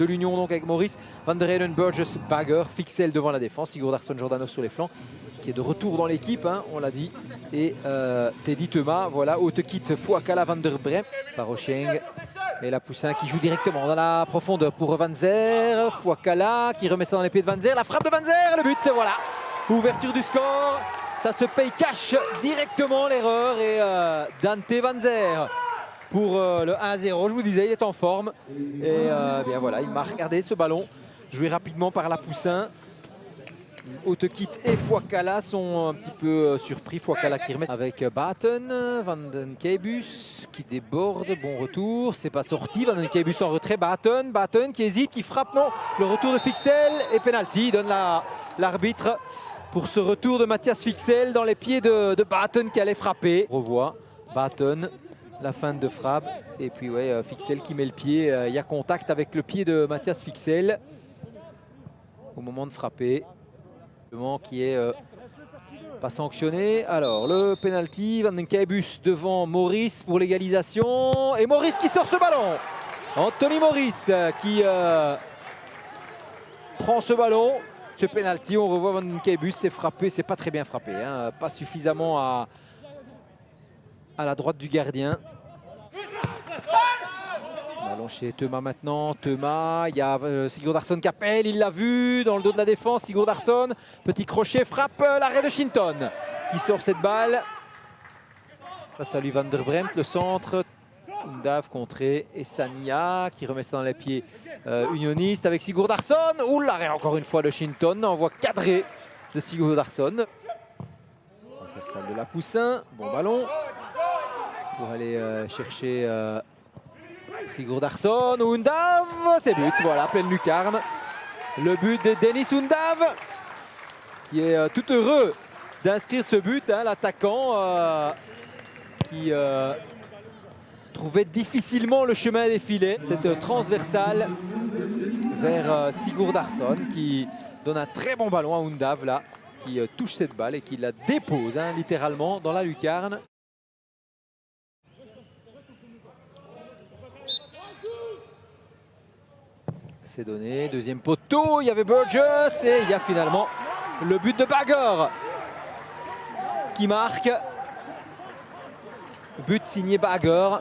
de l'Union, donc avec Maurice, Van der Heyden, Burgess, Bagger, Fixel devant la défense, Sigurdarsson, Jordanov sur les flancs, qui est de retour dans l'équipe, hein, on l'a dit, et Teddy Thomas, voilà, Hautekit, Fouakala, Van der Bremt, Parocheng, et la Poussin qui joue directement dans la profondeur pour Van Zer, Fouakala qui remet ça dans les pieds de Van Zer, la frappe de Van Zer, le but, voilà, ouverture du score, ça se paye cash directement l'erreur, et Dante Van Zer pour le 1-0, je vous disais, il est en forme, et bien voilà, il m'a regardé ce ballon, joué rapidement par la Poussin. Hautekit et Fouakala sont un petit peu surpris. Fouakala qui remet avec Baten, Van den Keibus qui déborde, bon retour, c'est pas sorti, Van den Keibus en retrait, Baten qui hésite, qui frappe, non, le retour de Fixel et penalty, donne l'arbitre pour ce retour de Mathias Fixel dans les pieds de Baten qui allait frapper. On revoit Baten, la feinte de frappe, et puis ouais, Fixel qui met le pied, il y a contact avec le pied de Mathias Fixel au moment de frapper. Qui est pas sanctionné. Alors le penalty, Van den Keibus devant Maurice pour l'égalisation. Et Maurice qui sort ce ballon. Anthony Maurice qui prend ce ballon. Ce penalty, on revoit Van den Keibus, c'est frappé, c'est pas très bien frappé. Hein, pas suffisamment à la droite du gardien. Ballon chez Thomas maintenant, Thomas, il y a Sigurdarsson qui appelle, il l'a vu dans le dos de la défense, Sigurdarsson, petit crochet, frappe, l'arrêt de Shinton qui sort cette balle. Face à lui Van der Bremt, le centre, Undav contré et Sania qui remet ça dans les pieds unionistes avec Sigurdarsson. Ouh, l'arrêt encore une fois de Shinton, envoi cadré de Sigurdarsson. Transversale de la Poussin, bon ballon pour aller chercher Sigurdarsson, Undav, c'est but, voilà, pleine lucarne. Le but de Dennis Undav, qui est tout heureux d'inscrire ce but, hein, l'attaquant qui trouvait difficilement le chemin des filets. Cette transversale vers Sigurdarsson qui donne un très bon ballon à Undav, là, qui touche cette balle et qui la dépose, hein, littéralement, dans la lucarne. C'est donné, deuxième poteau, il y avait Burgess et il y a finalement le but de Bagger qui marque. But signé Bagger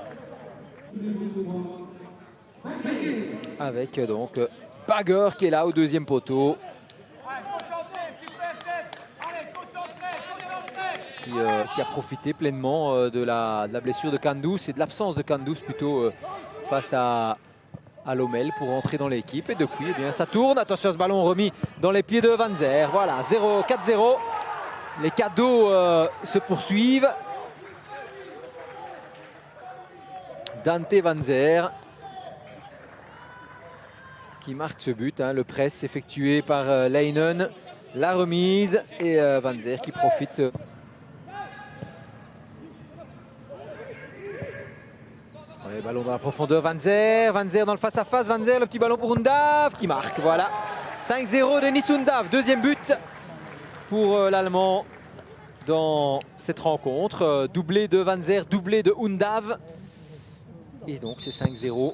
avec donc Bagger qui est là au deuxième poteau. Qui a profité pleinement de la blessure de Kandus et de l'absence de Kandus plutôt face à Lommel pour entrer dans l'équipe. Et depuis, eh bien, ça tourne. Attention à ce ballon remis dans les pieds de Van Zer. Voilà, 4-0. Les cadeaux se poursuivent. Dante Van Zer qui marque ce but. Hein, le press effectué par Leinen. La remise et Van Zer qui profite. Ouais, ballon dans la profondeur, Van Zer dans le face-à-face, Van Zer, le petit ballon pour Undav qui marque, voilà. 5-0 Dennis Undav, deuxième but pour l'Allemand dans cette rencontre. Doublé de Van Zer, doublé de Undav. Et donc c'est 5-0.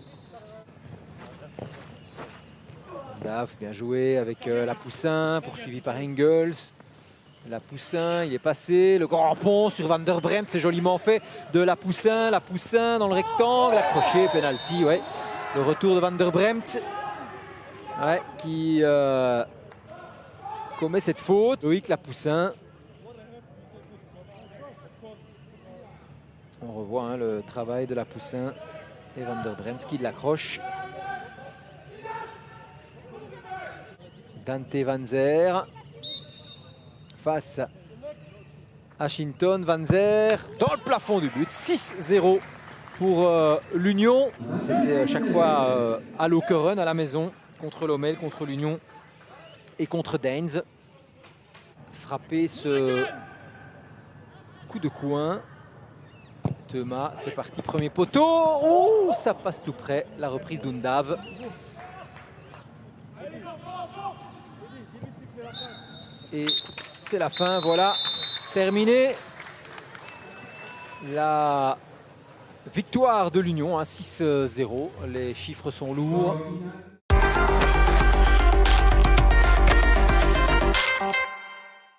Undav, bien joué avec la Poussin, poursuivi par Engels. La Poussin, il est passé, le grand pont sur Van der Bremt, c'est joliment fait de la Poussin dans le rectangle, accroché, penalty, ouais. Le retour de Van der Bremt, ouais, qui commet cette faute. Loïc La Poussin. On revoit, hein, le travail de La Poussin et Van der Bremt qui l'accroche. Dante Van Zer. Face à Shinton, Van Zer dans le plafond du but, 6-0 pour l'Union. C'était chaque fois à Lokeren, à la maison, contre Lommel, contre l'Union et contre Daines. Frapper ce coup de coin. Thomas, c'est parti, premier poteau. Oh, ça passe tout près, la reprise d'Undav. Et c'est la fin, voilà, terminé. La victoire de l'Union, hein, 6-0, les chiffres sont lourds.